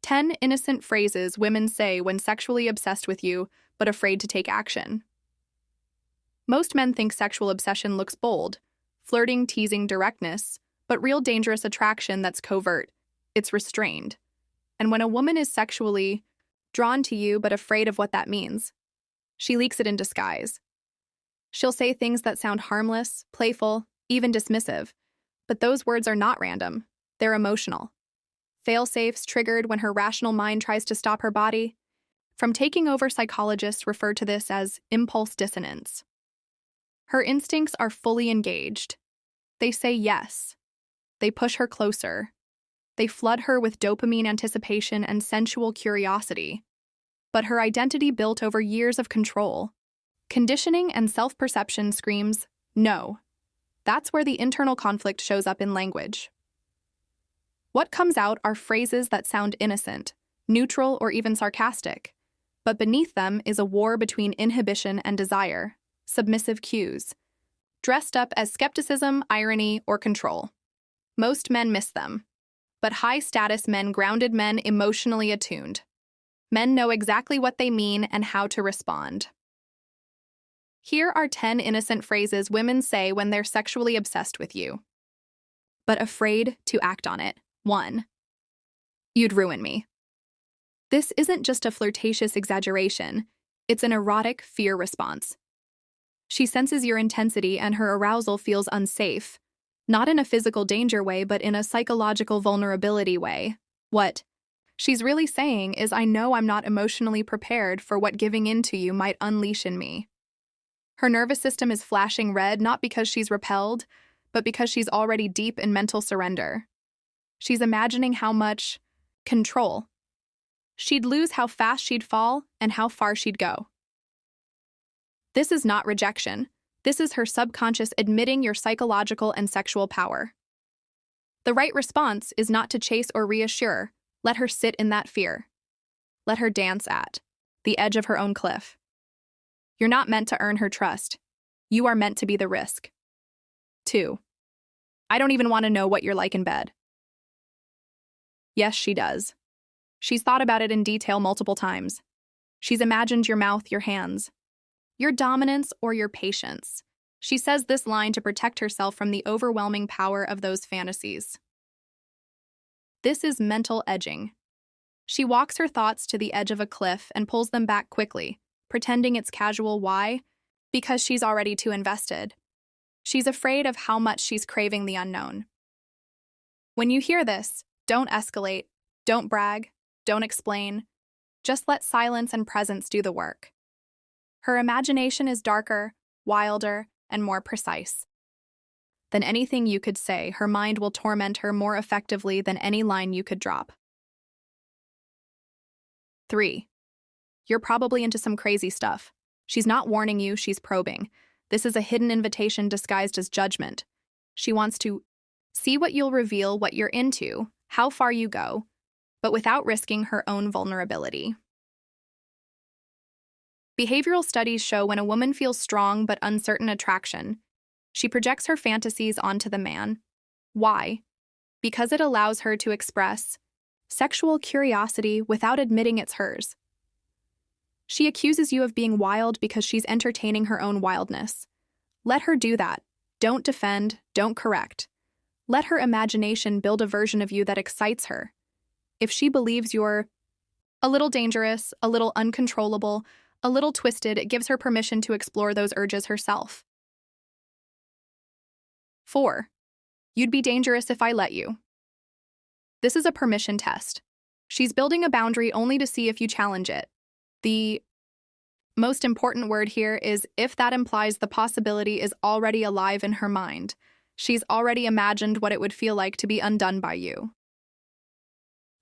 10 innocent phrases women say when sexually obsessed with you, but afraid to take action. Most men think sexual obsession looks bold, flirting, teasing, directness, but real dangerous attraction that's covert. It's restrained. And when a woman is sexually drawn to you but afraid of what that means, she leaks it in disguise. She'll say things that sound harmless, playful, even dismissive, but those words are not random. They're emotional. Fail-safes triggered when her rational mind tries to stop her body. From taking over, psychologists refer to this as impulse dissonance. Her instincts are fully engaged. They say yes. They push her closer. They flood her with dopamine anticipation and sensual curiosity. But her identity built over years of control, conditioning, and self-perception screams, no. That's where the internal conflict shows up in language. What comes out are phrases that sound innocent, neutral, or even sarcastic. But beneath them is a war between inhibition and desire, submissive cues, dressed up as skepticism, irony, or control. Most men miss them. But high-status men, grounded men, emotionally attuned. Men know exactly what they mean and how to respond. Here are 10 innocent phrases women say when they're sexually obsessed with you, but afraid to act on it. 1. You'd ruin me. This isn't just a flirtatious exaggeration, it's an erotic fear response. She senses your intensity and her arousal feels unsafe, not in a physical danger way, but in a psychological vulnerability way. What she's really saying is, I know I'm not emotionally prepared for what giving in to you might unleash in me. Her nervous system is flashing red, not because she's repelled, but because she's already deep in mental surrender. She's imagining how much control she'd lose, how fast she'd fall, and how far she'd go. This is not rejection. This is her subconscious admitting your psychological and sexual power. The right response is not to chase or reassure. Let her sit in that fear. Let her dance at the edge of her own cliff. You're not meant to earn her trust. You are meant to be the risk. 2. I don't even want to know what you're like in bed. Yes, she does. She's thought about it in detail multiple times. She's imagined your mouth, your hands, your dominance, or your patience. She says this line to protect herself from the overwhelming power of those fantasies. This is mental edging. She walks her thoughts to the edge of a cliff and pulls them back quickly, pretending it's casual. Why? Because she's already too invested. She's afraid of how much she's craving the unknown. When you hear this, don't escalate, don't brag, don't explain. Just let silence and presence do the work. Her imagination is darker, wilder, and more precise than anything you could say. Her mind will torment her more effectively than any line you could drop. 3. You're probably into some crazy stuff. She's not warning you, she's probing. This is a hidden invitation disguised as judgment. She wants to see what you'll reveal, what you're into, how far you go, but without risking her own vulnerability. Behavioral studies show when a woman feels strong but uncertain attraction, she projects her fantasies onto the man. Why? Because it allows her to express sexual curiosity without admitting it's hers. She accuses you of being wild because she's entertaining her own wildness. Let her do that. Don't defend, don't correct. Let her imagination build a version of you that excites her. If she believes you're a little dangerous, a little uncontrollable, a little twisted, it gives her permission to explore those urges herself. 4. You'd be dangerous if I let you. This is a permission test. She's building a boundary only to see if you challenge it. The most important word here is if. That implies the possibility is already alive in her mind. She's already imagined what it would feel like to be undone by you.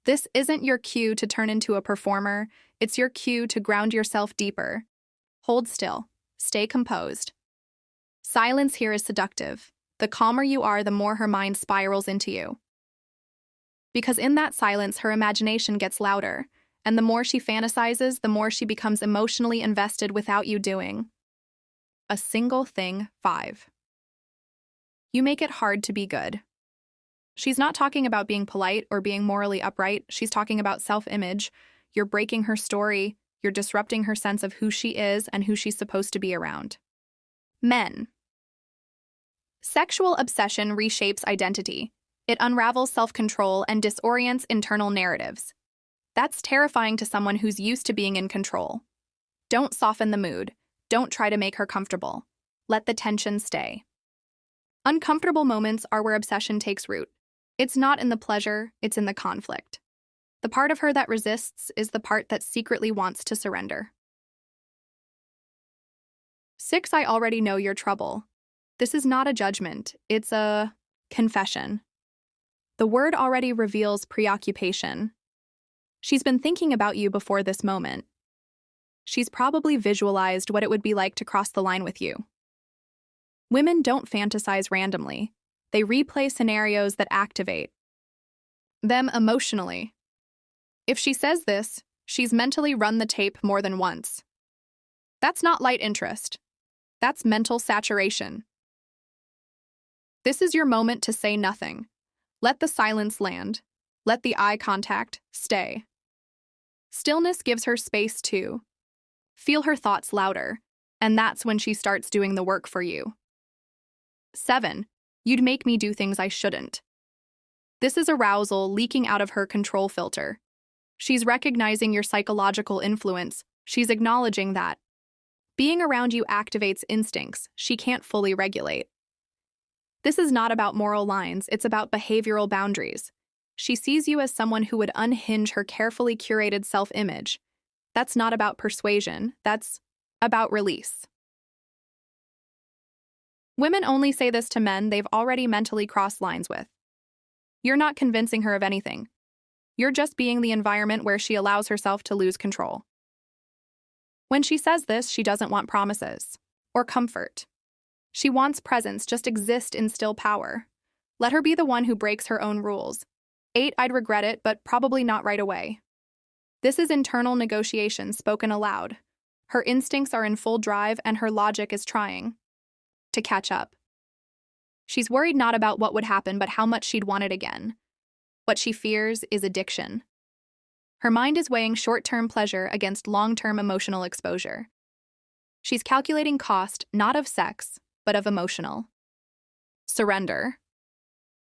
This isn't your cue to turn into a performer. It's your cue to ground yourself deeper. Hold still. Stay composed. Silence here is seductive. The calmer you are, the more her mind spirals into you. Because in that silence, her imagination gets louder, and the more she fantasizes, the more she becomes emotionally invested without you doing a single thing. 5. You make it hard to be good. She's not talking about being polite or being morally upright. She's talking about self-image. You're breaking her story. You're disrupting her sense of who she is and who she's supposed to be around. Men. Sexual obsession reshapes identity. It unravels self-control and disorients internal narratives. That's terrifying to someone who's used to being in control. Don't soften the mood. Don't try to make her comfortable. Let the tension stay. Uncomfortable moments are where obsession takes root. It's not in the pleasure, it's in the conflict. The part of her that resists is the part that secretly wants to surrender. 6. I already know your trouble. This is not a judgment, it's a confession. The word already reveals preoccupation. She's been thinking about you before this moment. She's probably visualized what it would be like to cross the line with you. Women don't fantasize randomly. They replay scenarios that activate them emotionally. If she says this, she's mentally run the tape more than once. That's not light interest. That's mental saturation. This is your moment to say nothing. Let the silence land. Let the eye contact stay. Stillness gives her space too. Feel her thoughts louder, and that's when she starts doing the work for you. 7. You'd make me do things I shouldn't. This is arousal leaking out of her control filter. She's recognizing your psychological influence. She's acknowledging that being around you activates instincts she can't fully regulate. This is not about moral lines, it's about behavioral boundaries. She sees you as someone who would unhinge her carefully curated self-image. That's not about persuasion, that's about release. Women only say this to men they've already mentally crossed lines with. You're not convincing her of anything. You're just being the environment where she allows herself to lose control. When she says this, she doesn't want promises or comfort. She wants presence, just exist in still power. Let her be the one who breaks her own rules. 8. I'd regret it, but probably not right away. This is internal negotiation spoken aloud. Her instincts are in full drive and her logic is trying to catch up. She's worried not about what would happen, but how much she'd want it again. What she fears is addiction. Her mind is weighing short-term pleasure against long-term emotional exposure. She's calculating cost not of sex, but of emotional. Surrender.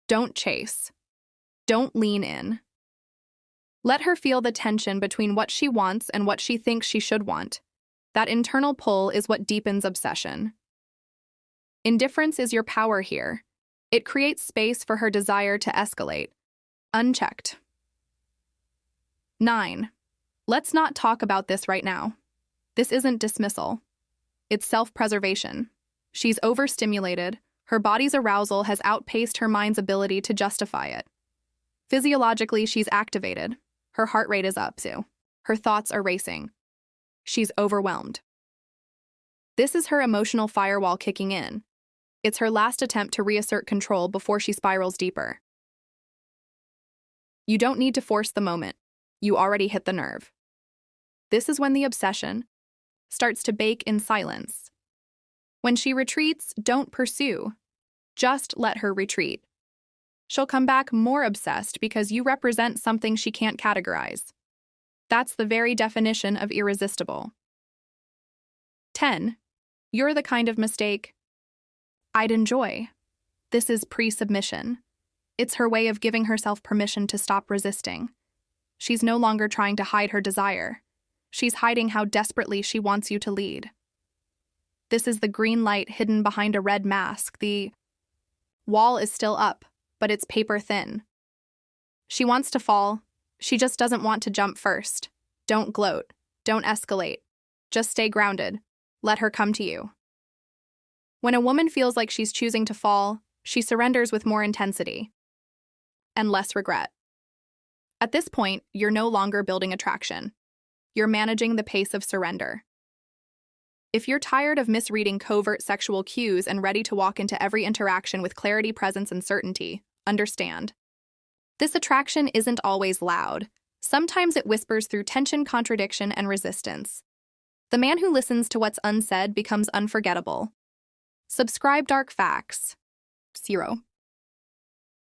Don't chase. Don't lean in. Let her feel the tension between what she wants and what she thinks she should want. That internal pull is what deepens obsession. Indifference is your power here. It creates space for her desire to escalate, unchecked. 9. Let's not talk about this right now. This isn't dismissal. It's self-preservation. She's overstimulated. Her body's arousal has outpaced her mind's ability to justify it. Physiologically, she's activated. Her heart rate is up, too. Her thoughts are racing. She's overwhelmed. This is her emotional firewall kicking in. It's her last attempt to reassert control before she spirals deeper. You don't need to force the moment. You already hit the nerve. This is when the obsession starts to bake in silence. When she retreats, don't pursue. Just let her retreat. She'll come back more obsessed because you represent something she can't categorize. That's the very definition of irresistible. 10. You're the kind of mistake I'd enjoy. This is pre-submission. It's her way of giving herself permission to stop resisting. She's no longer trying to hide her desire. She's hiding how desperately she wants you to lead. This is the green light hidden behind a red mask. The wall is still up, but it's paper thin. She wants to fall. She just doesn't want to jump first. Don't gloat. Don't escalate. Just stay grounded. Let her come to you. When a woman feels like she's choosing to fall, she surrenders with more intensity and less regret. At this point, you're no longer building attraction. You're managing the pace of surrender. If you're tired of misreading covert sexual cues and ready to walk into every interaction with clarity, presence, and certainty, understand. This attraction isn't always loud. Sometimes it whispers through tension, contradiction, and resistance. The man who listens to what's unsaid becomes unforgettable. Subscribe Dark Facts. 0.